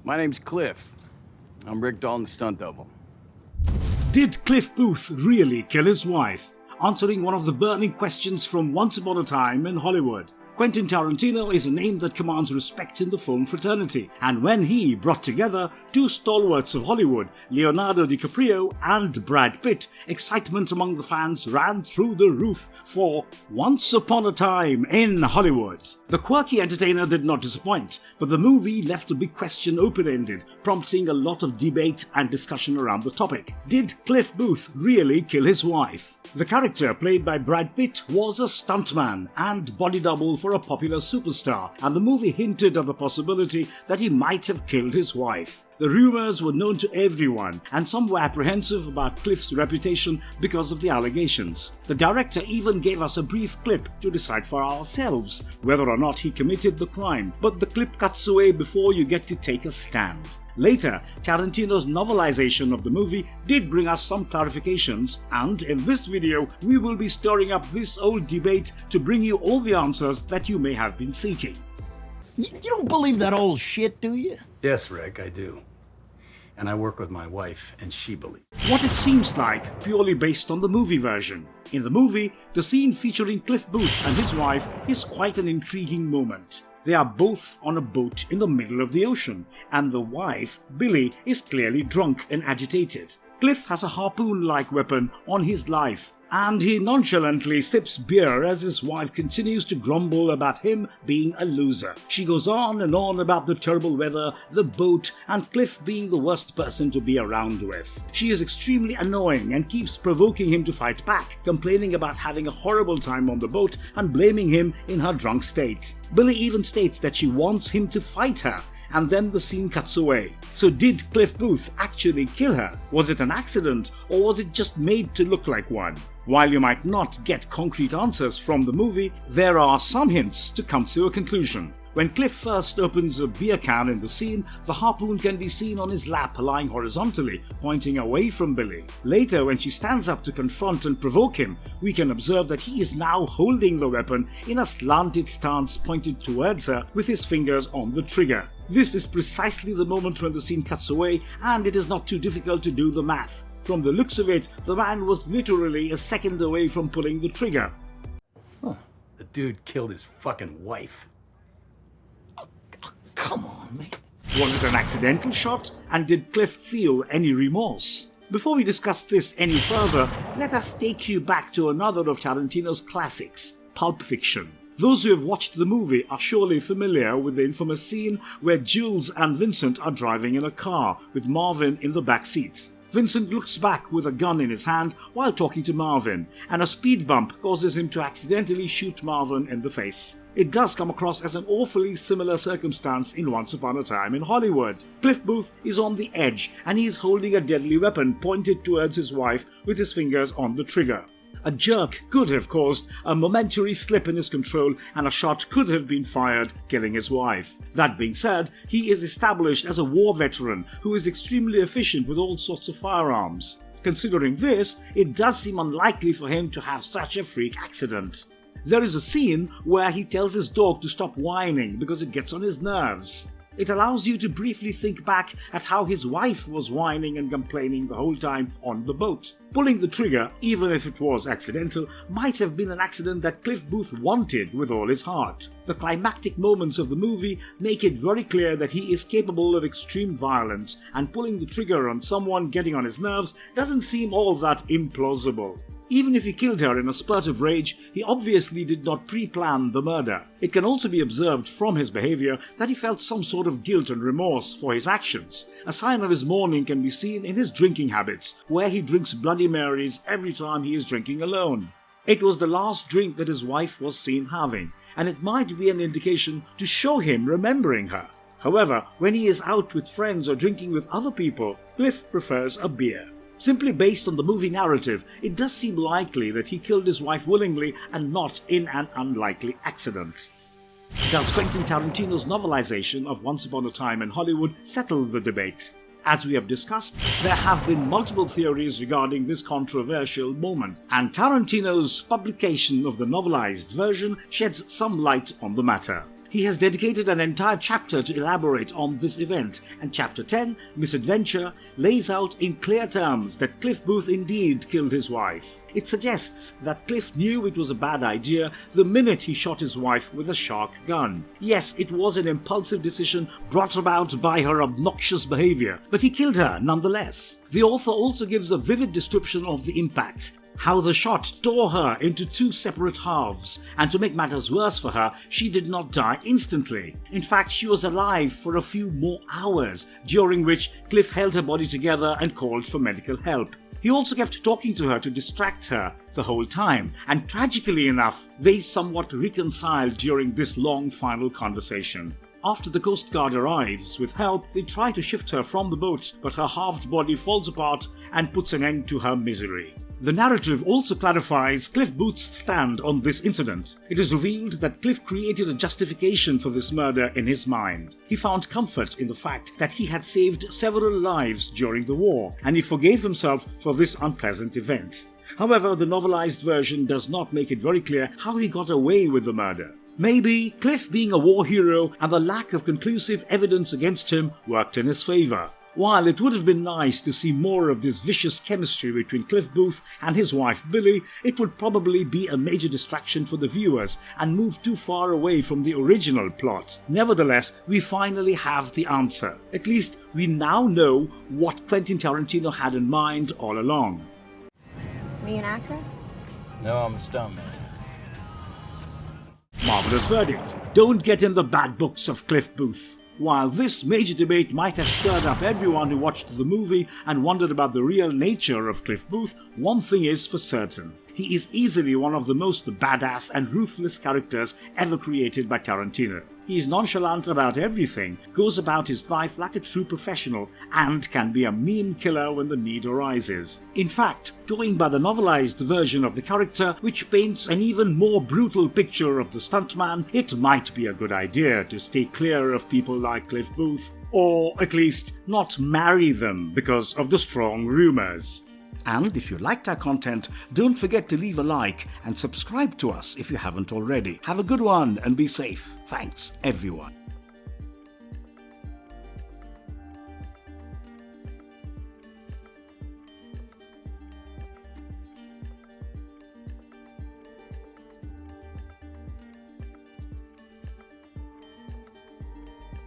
My name's Cliff. I'm Rick Dalton's stunt double. Did Cliff Booth really kill his wife? Answering one of the burning questions from Once Upon a Time in Hollywood. Quentin Tarantino is a name that commands respect in the film fraternity, and when he brought together two stalwarts of Hollywood, Leonardo DiCaprio and Brad Pitt, excitement among the fans ran through the roof for Once Upon a Time in Hollywood. The quirky entertainer did not disappoint, but the movie left a big question open-ended, prompting a lot of debate and discussion around the topic. Did Cliff Booth really kill his wife? The character played by Brad Pitt was a stuntman and body double for a popular superstar, and the movie hinted at the possibility that he might have killed his wife. The rumors were known to everyone, and some were apprehensive about Cliff's reputation because of the allegations. The director even gave us a brief clip to decide for ourselves whether or not he committed the crime, but the clip cuts away before you get to take a stand. Later, Tarantino's novelization of the movie did bring us some clarifications, and in this video we will be stirring up this old debate to bring you all the answers that you may have been seeking. You don't believe that old shit, do you? Yes, Rick, I do. And I work with my wife, and she believes. What it seems like, purely based on the movie version. In the movie, the scene featuring Cliff Booth and his wife is quite an intriguing moment. They are both on a boat in the middle of the ocean, and the wife, Billy, is clearly drunk and agitated. Cliff has a harpoon-like weapon on his life, and he nonchalantly sips beer as his wife continues to grumble about him being a loser. She goes on and on about the terrible weather, the boat, and Cliff being the worst person to be around with. She is extremely annoying and keeps provoking him to fight back, complaining about having a horrible time on the boat and blaming him in her drunk state. Billy even states that she wants him to fight her, and then the scene cuts away. So did Cliff Booth actually kill her? Was it an accident, or was it just made to look like one? While you might not get concrete answers from the movie, there are some hints to come to a conclusion. When Cliff first opens a beer can in the scene, the harpoon can be seen on his lap lying horizontally, pointing away from Billy. Later, when she stands up to confront and provoke him, we can observe that he is now holding the weapon in a slanted stance pointed towards her with his fingers on the trigger. This is precisely the moment when the scene cuts away, and it is not too difficult to do the math. From the looks of it, the man was literally a second away from pulling the trigger. Huh. The dude killed his fucking wife. Come on, man. Was it an accidental shot? And did Cliff feel any remorse? Before we discuss this any further, let us take you back to another of Tarantino's classics, Pulp Fiction. Those who have watched the movie are surely familiar with the infamous scene where Jules and Vincent are driving in a car with Marvin in the back seat. Vincent looks back with a gun in his hand while talking to Marvin, and a speed bump causes him to accidentally shoot Marvin in the face. It does come across as an awfully similar circumstance in Once Upon a Time in Hollywood. Cliff Booth is on the edge, and he is holding a deadly weapon pointed towards his wife with his fingers on the trigger. A jerk could have caused a momentary slip in his control, and a shot could have been fired, killing his wife. That being said, he is established as a war veteran who is extremely efficient with all sorts of firearms. Considering this, it does seem unlikely for him to have such a freak accident. There is a scene where he tells his dog to stop whining because it gets on his nerves. It allows you to briefly think back at how his wife was whining and complaining the whole time on the boat. Pulling the trigger, even if it was accidental, might have been an accident that Cliff Booth wanted with all his heart. The climactic moments of the movie make it very clear that he is capable of extreme violence, and pulling the trigger on someone getting on his nerves doesn't seem all that implausible. Even if he killed her in a spurt of rage, he obviously did not pre-plan the murder. It can also be observed from his behavior that he felt some sort of guilt and remorse for his actions. A sign of his mourning can be seen in his drinking habits, where he drinks Bloody Marys every time he is drinking alone. It was the last drink that his wife was seen having, and it might be an indication to show him remembering her. However, when he is out with friends or drinking with other people, Cliff prefers a beer. Simply based on the movie narrative, it does seem likely that he killed his wife willingly and not in an unlikely accident. Does Quentin Tarantino's novelization of Once Upon a Time in Hollywood settle the debate? As we have discussed, there have been multiple theories regarding this controversial moment, and Tarantino's publication of the novelized version sheds some light on the matter. He has dedicated an entire chapter to elaborate on this event, and Chapter 10, Misadventure, lays out in clear terms that Cliff Booth indeed killed his wife. It suggests that Cliff knew it was a bad idea the minute he shot his wife with a shark gun. Yes, it was an impulsive decision brought about by her obnoxious behavior, but he killed her nonetheless. The author also gives a vivid description of the impact, how the shot tore her into two separate halves, and to make matters worse for her, she did not die instantly. In fact, she was alive for a few more hours, during which Cliff held her body together and called for medical help. He also kept talking to her to distract her the whole time, and tragically enough, they somewhat reconciled during this long final conversation. After the Coast Guard arrives with help, they try to shift her from the boat, but her halved body falls apart and puts an end to her misery. The narrative also clarifies Cliff Booth's stand on this incident. It is revealed that Cliff created a justification for this murder in his mind. He found comfort in the fact that he had saved several lives during the war, and he forgave himself for this unpleasant event. However, the novelized version does not make it very clear how he got away with the murder. Maybe Cliff being a war hero and the lack of conclusive evidence against him worked in his favor. While it would have been nice to see more of this vicious chemistry between Cliff Booth and his wife Billy, it would probably be a major distraction for the viewers and move too far away from the original plot. Nevertheless, we finally have the answer. At least we now know what Quentin Tarantino had in mind all along. Are you an actor? No, I'm a stuntman. Marvelous verdict. Don't get in the bad books of Cliff Booth. While this major debate might have stirred up everyone who watched the movie and wondered about the real nature of Cliff Booth, one thing is for certain. He is easily one of the most badass and ruthless characters ever created by Tarantino. He is nonchalant about everything, goes about his life like a true professional, and can be a meme killer when the need arises. In fact, going by the novelized version of the character, which paints an even more brutal picture of the stuntman, it might be a good idea to stay clear of people like Cliff Booth, or at least not marry them because of the strong rumors. And if you liked our content, don't forget to leave a like and subscribe to us if you haven't already. Have a good one and be safe. Thanks, everyone.